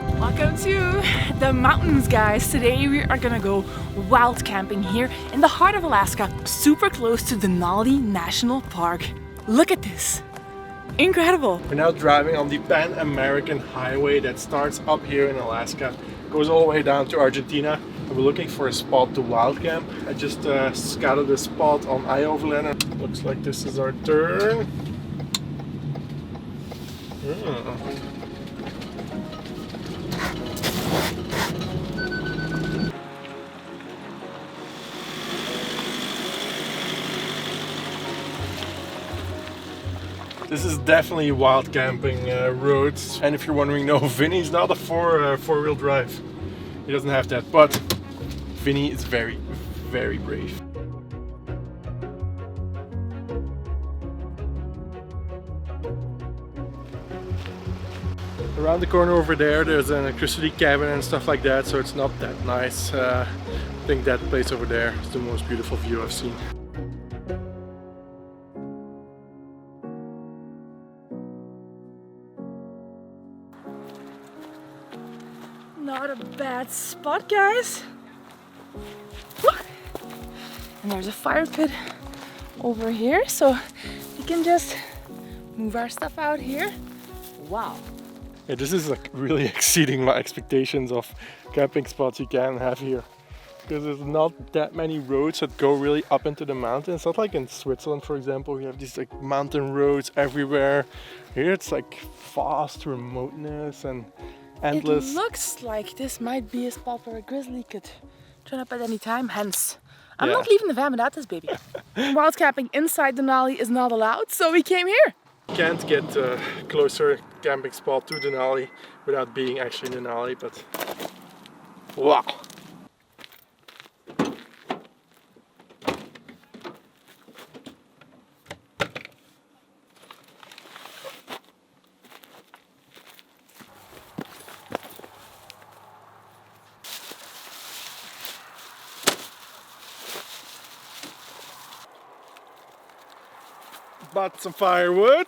Welcome to the mountains, guys. Today we are gonna go wild camping here in the heart of Alaska, super close to Denali National Park. Look at this. Incredible. We're now driving on the Pan American Highway that starts up here in Alaska, goes all the way down to Argentina, and we're looking for a spot to wild camp. I just scouted a spot on iOverlander. Looks like this is our turn. This is definitely wild camping roads, and if you're wondering, no, Vinny's not a four-wheel drive. He doesn't have that, but Vinny is very, very brave. Around the corner over there, there's an electricity cabin and stuff like that, so it's not that nice. I think that place over there is the most beautiful view I've seen. Not a bad spot, guys. Woo! And there's a fire pit over here, so we can just move our stuff out here. Wow. Yeah, this is like really exceeding my expectations of camping spots you can have here. Because there's not that many roads that go really up into the mountains. Not like in Switzerland, for example, you have these like mountain roads everywhere. Here it's like vast remoteness and endless. It looks like this might be a spot where a grizzly could turn up at any time, hence I'm not leaving the van without this baby. Wild camping inside Denali is not allowed, so we came here. Can't get a closer camping spot to Denali without being actually in Denali, but wow. Bought some firewood.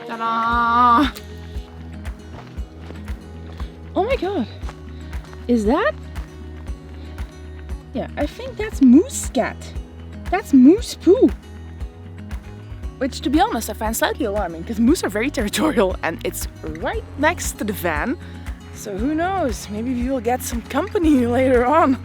Ta-da! Oh my god. Is that? Yeah, I think that's moose scat. That's moose poo. Which, to be honest, I find slightly alarming because moose are very territorial and it's right next to the van. So who knows, maybe we will get some company later on.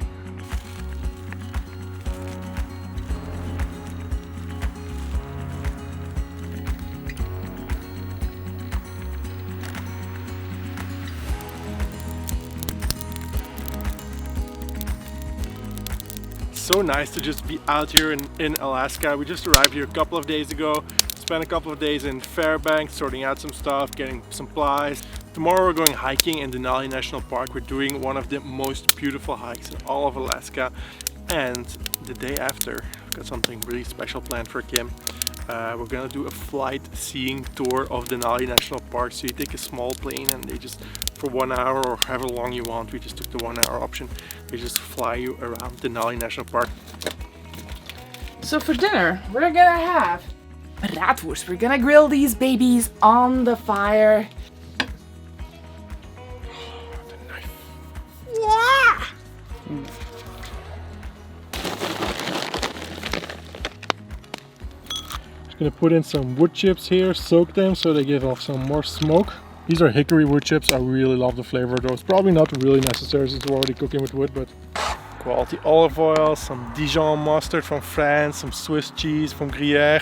So nice to just be out here in Alaska. We just arrived here a couple of days ago. Spent a couple of days in Fairbanks sorting out some stuff, getting supplies. Tomorrow we're going hiking in Denali National Park. We're doing one of the most beautiful hikes in all of Alaska. And the day after, we've got something really special planned for Kim. We're gonna do a flight seeing tour of Denali National Park. So you take a small plane and they just, for 1 hour or however long you want, we just took the 1 hour option. They just fly you around Denali National Park. So for dinner, we're gonna have bratwurst. We're gonna grill these babies on the fire. Yeah! Just gonna put in some wood chips here, soak them so they give off some more smoke. These are hickory wood chips. I really love the flavor of those. Probably not really necessary since we're already cooking with wood, but quality olive oil, some Dijon mustard from France, some Swiss cheese from Gruyere.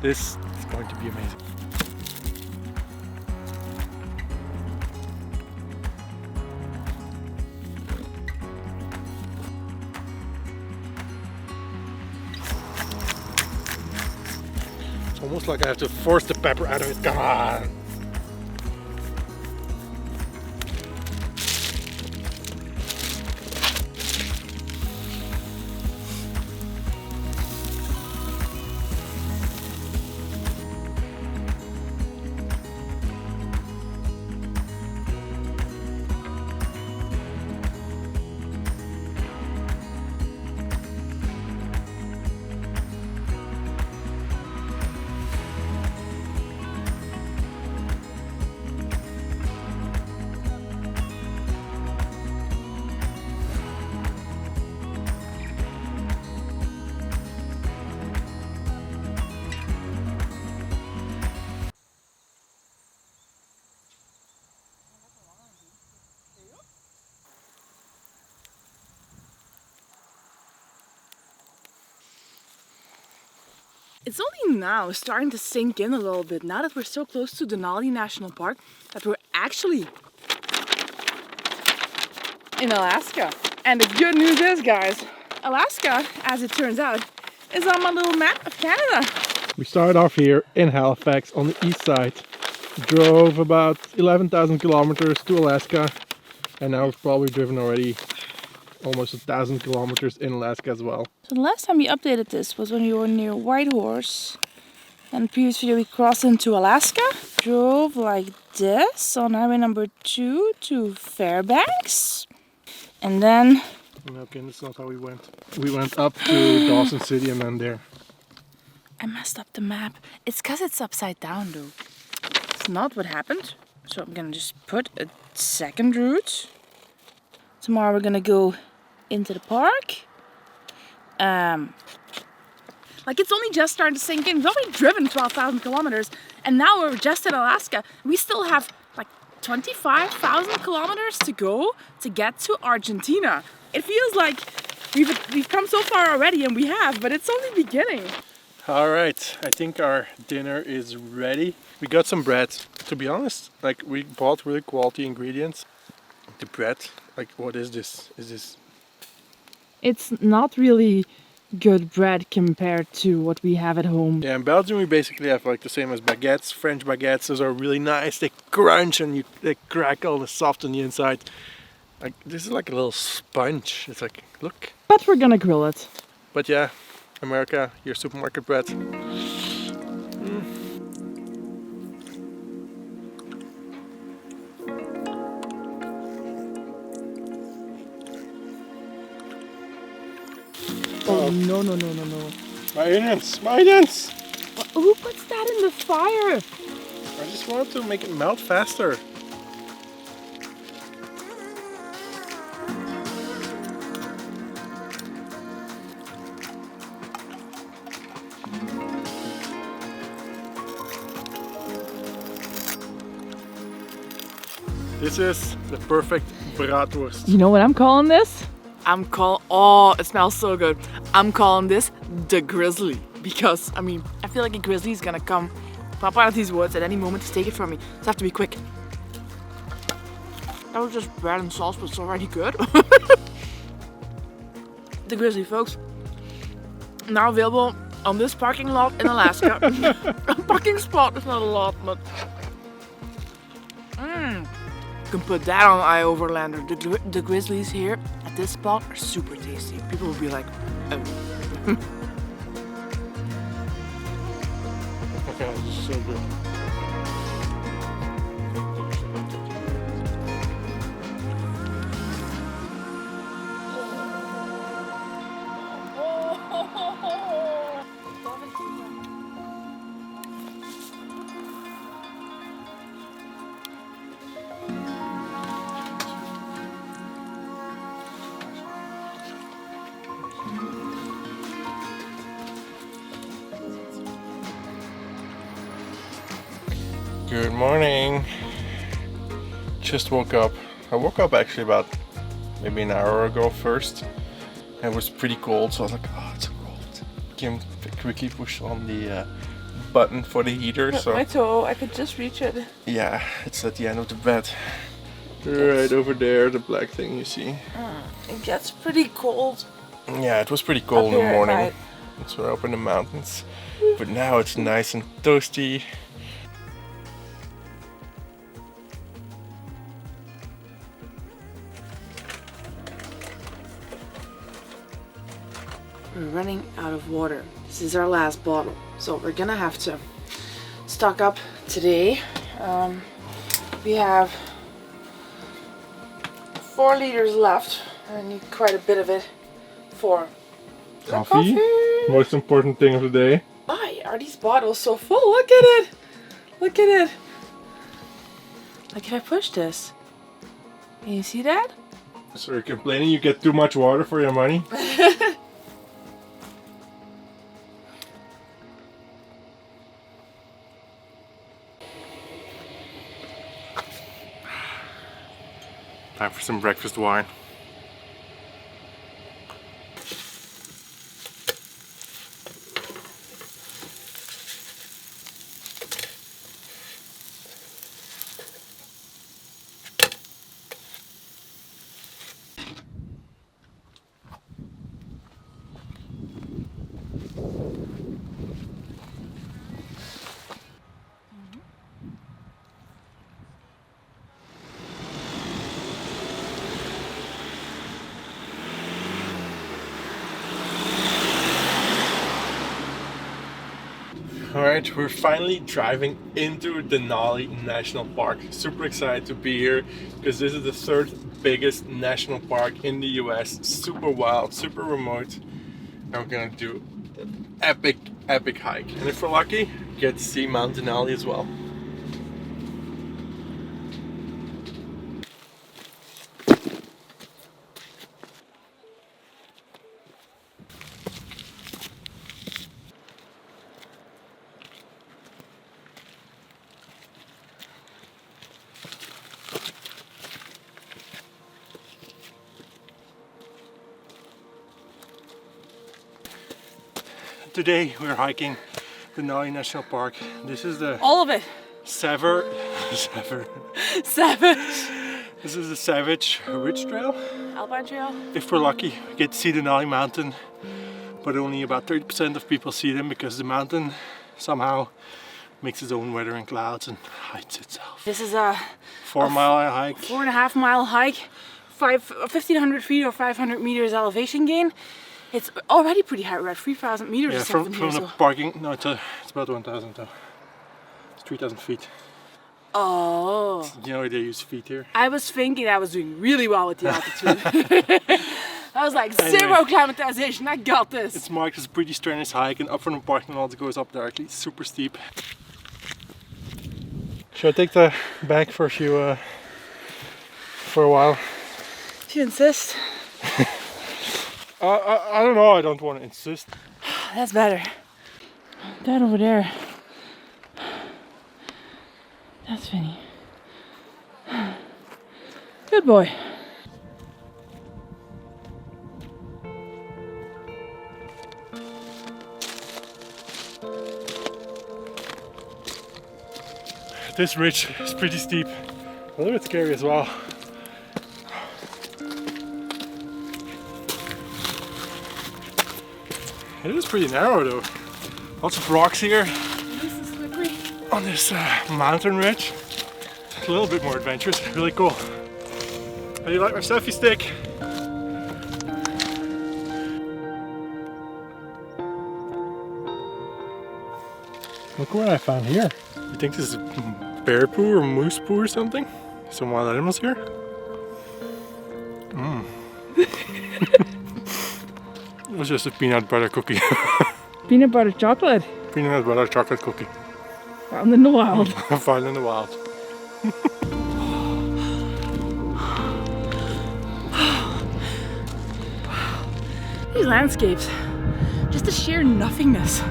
This is going to be amazing. It's almost like I have to force the pepper out of it. Come on! It's only now starting to sink in a little bit, now that we're so close to Denali National Park, that we're actually in Alaska. And the good news is, guys, Alaska, as it turns out, is on my little map of Canada. We started off here in Halifax on the east side, drove about 11,000 kilometers to Alaska, and now we've probably driven already almost 1,000 kilometers in Alaska as well. So the last time we updated this was when we were near Whitehorse. And the previous video we crossed into Alaska. Drove like this on highway number 2 to Fairbanks. And then... Okay, that's not how we went. We went up to Dawson City and then there. I messed up the map. It's because it's upside down though. It's not what happened. So I'm gonna just put a second route. Tomorrow we're gonna go into the park. Like it's only just starting to sink in. We've already driven 12,000 kilometers and now we're just in Alaska. We still have like 25,000 kilometers to go to get to Argentina. It feels like we've come so far already, and we have, but it's only beginning. All right, I think our dinner is ready. We got some bread. To be honest, like we bought really quality ingredients. The bread, like what is this? Is this? It's not really good bread compared to what we have at home. Yeah, in Belgium we basically have like the same as baguettes. French baguettes, those are really nice. They crunch and they crackle, they're soft on the inside. Like this is like a little sponge. It's like, look. But we're gonna grill it. But yeah, America, your supermarket bread. Oh no, no, no, no, no. My onions! Who puts that in the fire? I just want to make it melt faster. This is the perfect bratwurst. You know what I'm calling this? Oh, it smells so good. I'm calling this the grizzly. Because, I mean, I feel like a grizzly is gonna pop out of these woods at any moment to take it from me. So I have to be quick. That was just bread and sauce, but it's already good. The grizzly, folks. Now available on this parking lot in Alaska. A parking spot is not a lot, but... You can put that on iOverlander. The grizzlies here at this spot are super tasty. People will be like, oh. Okay, this is so good. Good morning. Just woke up. I woke up actually about maybe an hour ago first. It was pretty cold, so I was like, oh, it's so cold. Kim quickly pushed on the button for the heater. So My toe, I could just reach it. yeah, it's at the end of the bed. Right over there, the black thing you see. It gets pretty cold. Yeah, it was pretty cold in the morning. So we're up in the mountains. But now it's nice and toasty. We're running out of water. This is our last bottle. So we're gonna have to stock up today. We have 4 liters left. I need quite a bit of it for Coffee. Most important thing of the day. Why are these bottles so full? Look at it! Look at it! Like if I push this, can you see that? So you're complaining you get too much water for your money? Time for some breakfast wine. Alright, we're finally driving into Denali National Park. Super excited to be here because this is the third biggest national park in the US. Super wild, super remote. And we're gonna do an epic hike. And if we're lucky, get to see Mount Denali as well. Today we're hiking Denali National Park. This is the All of it. Savage. This is the Savage Ridge Trail. Alpine Trail. If we're lucky, we get to see Denali Mountain, but only about 30% of people see them because the mountain somehow makes its own weather and clouds and hides itself. This is a 4 mile hike. 4.5 mile hike, 1,500 feet or 500 meters elevation gain. It's already pretty high. We're at 3,000 meters Yeah, or something from here. the parking, no, it's about 1,000 though. It's 3,000 feet. Oh. You know they use feet here. I was thinking I was doing really well with the altitude. I was like, Anyway. zero climatization, I got this. It's marked as a pretty strenuous hike, and up from the parking lot it goes up directly. It's super steep. Should I take the bag for you for a while? If you insist. I don't know, I don't want to insist. That's better. That over there. That's Vinny. Good boy. This ridge is pretty steep, a little bit scary as well. It is pretty narrow though. Lots of rocks here This is slippery. on this mountain ridge. A little bit more adventurous, really cool. How do you like my selfie stick? Look what I found here. You think this is bear poo or moose poo or something? Some wild animals here? It was just a peanut butter cookie. Peanut butter chocolate. Peanut butter chocolate cookie. Found in the wild. Found in the wild. These landscapes. Just the sheer nothingness.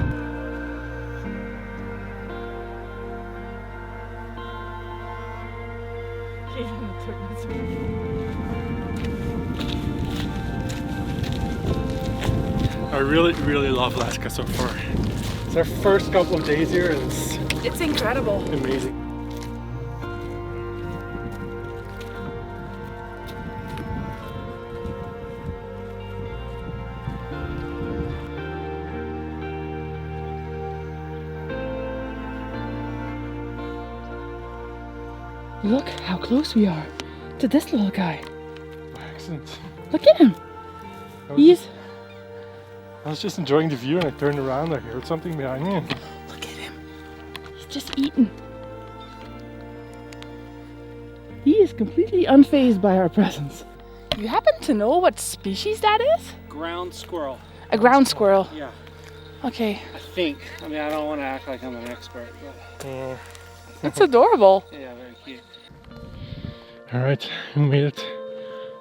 I really love Alaska so far. It's our first couple of days here and It's incredible. it's amazing. Look how close we are to this little guy. Excellent. Look at him. I was just enjoying the view and I turned around, I heard something behind me. Look at him. He's just eating. He is completely unfazed by our presence. You happen to know what species that is? Ground squirrel. A ground squirrel. Yeah, Okay. I think. I mean, I don't want to act like I'm an expert, but That's adorable. yeah, very cute. Alright, we made it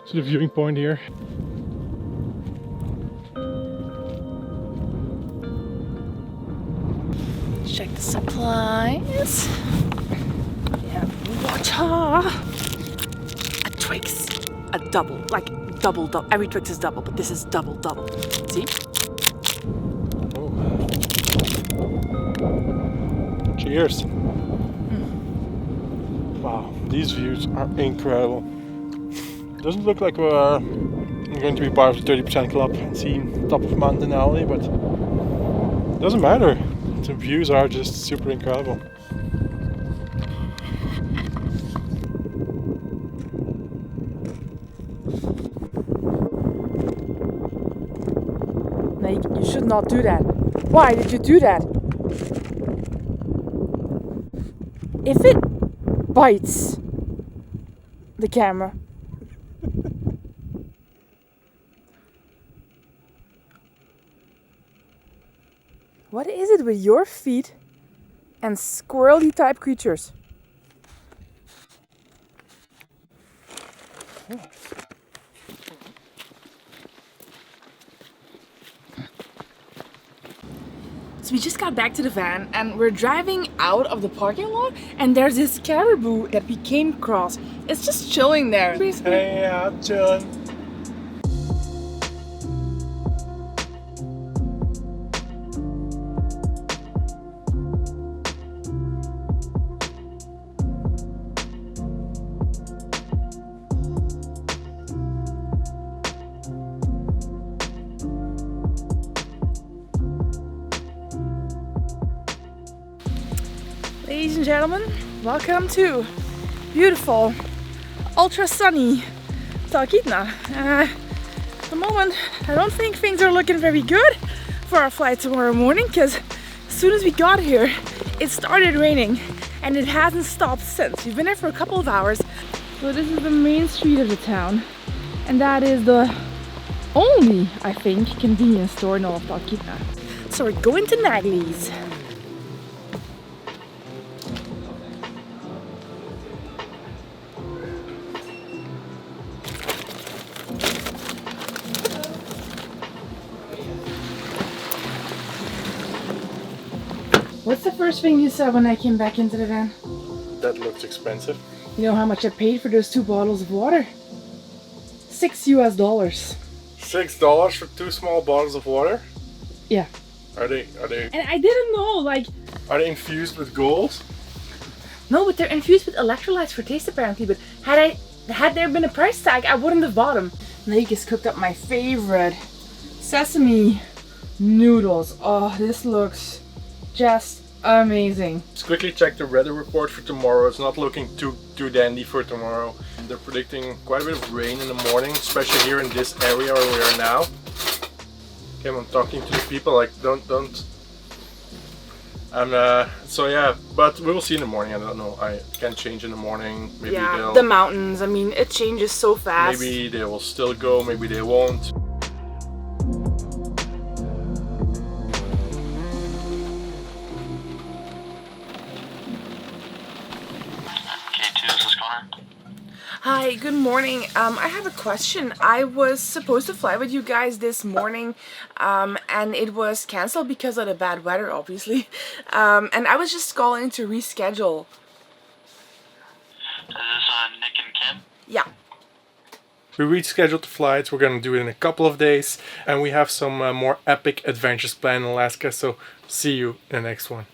to the viewing point here. Check the supplies. Yeah, water. A Twix. A double. Like double. Every Twix is double, but this is double. See? Cheers. Wow, these views are incredible. Doesn't look like we're going to be part of the 30% club and seeing top of Mount Denali, but it doesn't matter. The views are just super incredible. Naick, you should not do that. Why did you do that? if it bites the camera? What is it with your feet and squirrely type creatures? So we just got back to the van and we're driving out of the parking lot and there's this caribou that we came across. It's just chilling there. Hey, I'm chilling. Ladies and gentlemen, welcome to beautiful, ultra sunny Talkeetna. At the moment, I don't think things are looking very good for our flight tomorrow morning because as soon as we got here, it started raining and it hasn't stopped since. We've been there for a couple of hours. So this is the main street of the town and that is the only, I think, convenience store in all of Talkeetna. So we're going to Naggly's. What's the first thing you said when I came back into the van? That looks expensive. You know how much I paid for those 2 bottles of water? $6 US. $6 for 2 small bottles of water? Yeah. Are they And I didn't know, like... Are they infused with gold? No, but they're infused with electrolytes for taste apparently, but had there been a price tag, I wouldn't have bought them. Naick has cooked up my favorite sesame noodles. Oh, this looks just amazing. Let's quickly check the weather report for tomorrow. It's not looking too dandy for tomorrow. They're predicting quite a bit of rain in the morning, especially here in this area where we are now. Okay, I'm talking to the people like don't. So yeah, but we will see in the morning. I don't know. I can change in the morning. Maybe Yeah, the mountains. I mean, it changes so fast. Maybe they will still go. Maybe they won't. Hi, good morning. I have a question. I was supposed to fly with you guys this morning and it was cancelled because of the bad weather, obviously. And I was just calling to reschedule. Is this Nick and Kim? Yeah. We rescheduled the flights. We're gonna do it in a couple of days, and we have some more epic adventures planned in Alaska. So see you in the next one.